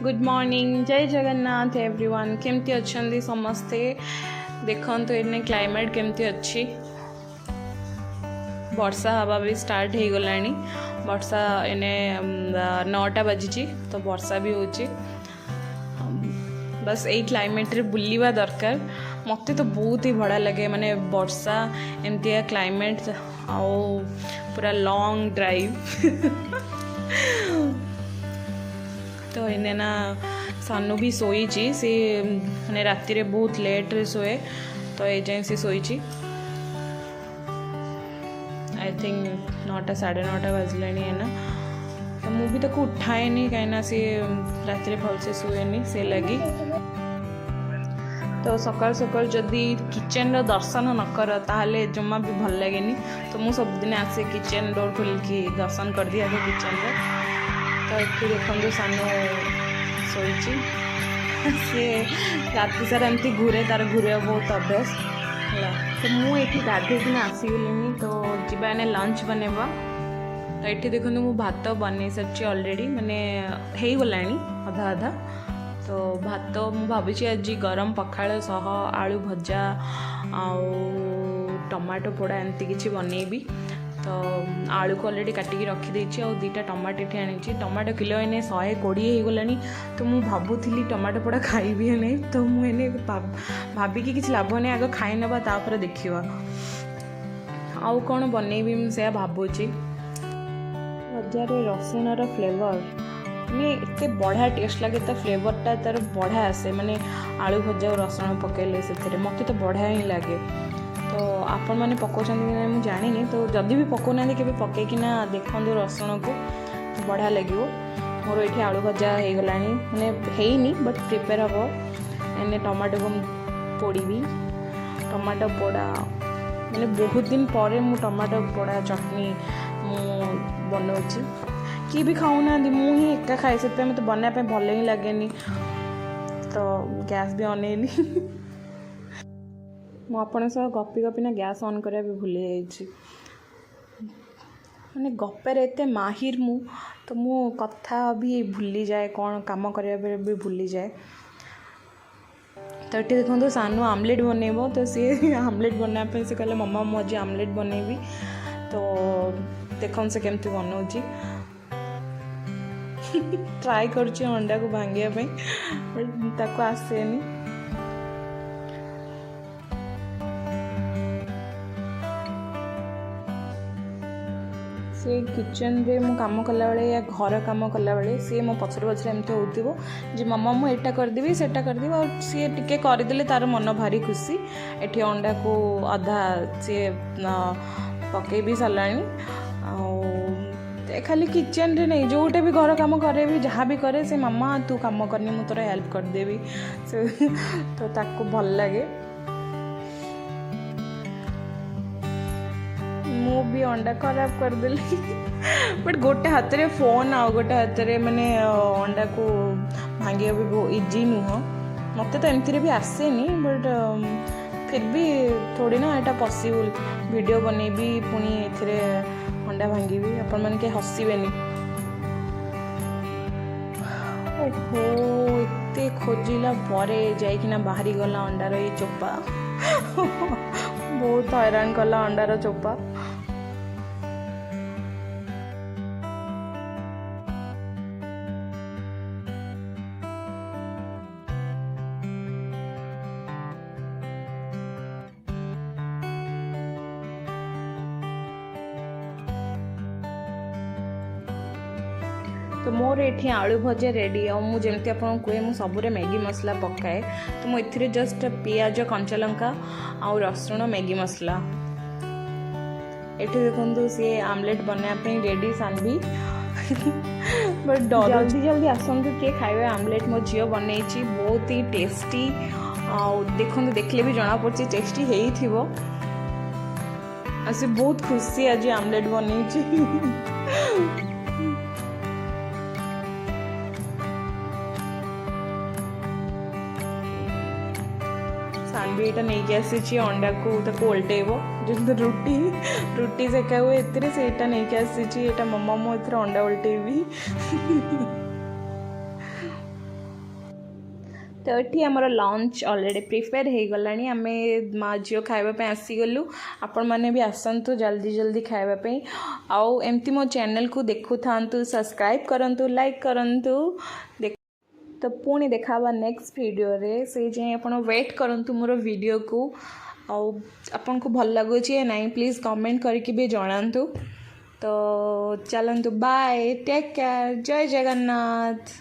Good morning जय Jagannath everyone केमती अच्छे समस्ते देखते एने क्लाइमेट केमती अच्छी वर्षा हवा भी स्टार्ट हो गलानी वर्षा एने 9टा बजी तो वर्षा भी होची बस यही क्लाइमेट रे बुलवा दरकार मत तो बहुत ही बड़ा लगे माने वर्षा एमती क्लाइमेट आओ पूरा लॉन्ग ड्राइव तो इन्हें ना सानू भी सोईची सी मैंने राति रे बहुत लेट रे सोए तो ये जाए सी सोईची आई थिंक 9टा 9:30 बजले है ना तो मु भी ताको उठाए नहीं कहीं सी राति रे भलसे शुएनी से लगी तो सकाल सकाल जदि किचन रो दर्शन न कर ताहले जमा भी भल लगे तो मु सब दिन आसे किचन डोर खोल के दर्शन कर दिया किचन रे तो ये देखो सानू शोची सी राति सारा एमती घूरे तार घूरे बहुत अभ्यास है तो मुझे गाधे आसीगली तो जीवा एने लंच बनवा तो ये देखो मु भात बन सारी ऑलरेडी माने हो गला अधा अधा तो भात मु भावी आज गरम पखाड़ सह आलू भजा आउ टमाटो पोड़ा एमती किसी बनैबी तो आलू को ऑलरेडी काटिकी रखीदे और 2टा टमाटो ये आनी टमाटो किलो एने 120 हो गलानी तो मुझे भावुली टमाटो पोड़ा खाइबी नहीं तो मुझे भाविकी किसी लाभ नहीं आग खाई नवा तापर देखा आउ कौन बनैबी मुझे भावुची हजार रसुणर फ्लेवर माने एते बढ़िया टेस्ट लगे तो फ्लेवरटा तार बढ़िया आसे माने आलू भजा और रसुण पकेले से मत तो बढ़िया ही लगे तो आपण मैंने पकाउछन कि नहीं मुझे जानी तो जदि भी पकाउना केबे पकईकिना देखो रसुण को तो बढ़िया लगे मोर ये आलू भजा हो गलानी माने हेनी बट प्रिपेयर हम एने टमाटो को पोड़ी टमाटो पोड़ा माने बहुत दिन पर मु टमाटो पोड़ा चटनी बनाऊँगी कि भी खाऊना मुझे एका खाए से मत बनापे भल ही लगे तो गैस भी अनेली मुझे सह गपी गपी गैस ऑन करा भी भूली जाइए मैंने गपेर एत माहिर मु तो मु कथा भी भूली जाए कौन काम करने भी भूली जाए तो ये देखो सानू आमलेट बनइब तो सी आमलेट बनापे से कहले मम्मा मुझे आमलेट बनइबी तो देखो से केमती बनाऊँगी ट्राई करुच्ची अंडा को भांगे ताको आसेनी से किचन रे मु काम कला बेले या घर काम कला बेले सी मो पछरे पछरे एमती होतिबो जे मम्मा मु एटा करदेबी सेटा करदेबी और सी टिके करदेले तार मन भारी खुशी एठी अंडा को आधा सी पके भी सलानी खाली किचन रे नहीं जोटे भी घर काम करे भी जहाँ भी करे से मामा तू काम करनी मु तोरा हेल्प करदेबी से तो ताको भल लगे मु भी अंडा खराब करदेली बट गोटे हाथ रे फोन आ गोटे हाथ रे माने अंडा को भांगे भी बहुत इजी नुह मत तो एमती भी आसेनी बट फिर भी थोड़ी ना एटा पॉसिबल वीडियो बनैबी पुणी एथिरे अंडा भांगी अपन मैंने के हसबेनी ओहो एते खोजिला परे जाइकिना बाहरी गला अंडार ये चोपा बहुत हैरान कला अंडार चोपा तो मोर ये आलू भजा रेडी और मुझे आपको कहे मुझे सबुरे मैगी मसला पकाए तो मुझे जस्ट पियाज कंचा लंका आउ रसुण मैगी मसला ये देखो सी आमलेट बनापी रेडी सानवी बट जल्दी जल्दी आसतु किए खाए आमलेट मो झील बनई बहुत ही टेस्टी देखो देखले भी जना पड़ी टेस्टी हो बहुत खुशी आज आमलेट बनई सानवी यहाँ नहीं आसी अंडा को ओल्टेब जो रुटी रुटी सेका हुए एटा नहीं आसी मम्मा मो अंडा ओल्टेबी तो ये आमर लंच ऑलरेडी प्रिपेयर हो गलानी आम माँ झील खावाई आसीगलु आपण मैंने भी आसतु जल्दी जल्दी खावाई आउ एमती मो चैनल को देखु था सब्सक्राइब करंतु लाइक करंतु तो पुणी देखा नेक्स्ट वीडियो रे से जाए आप वेट करंतु मोर वीडियो को आपन को भल लगुच नहीं प्लीज़ कमेंट करके भी जनातु तो चलतु बाय टेक केयर जय जगन्नाथ।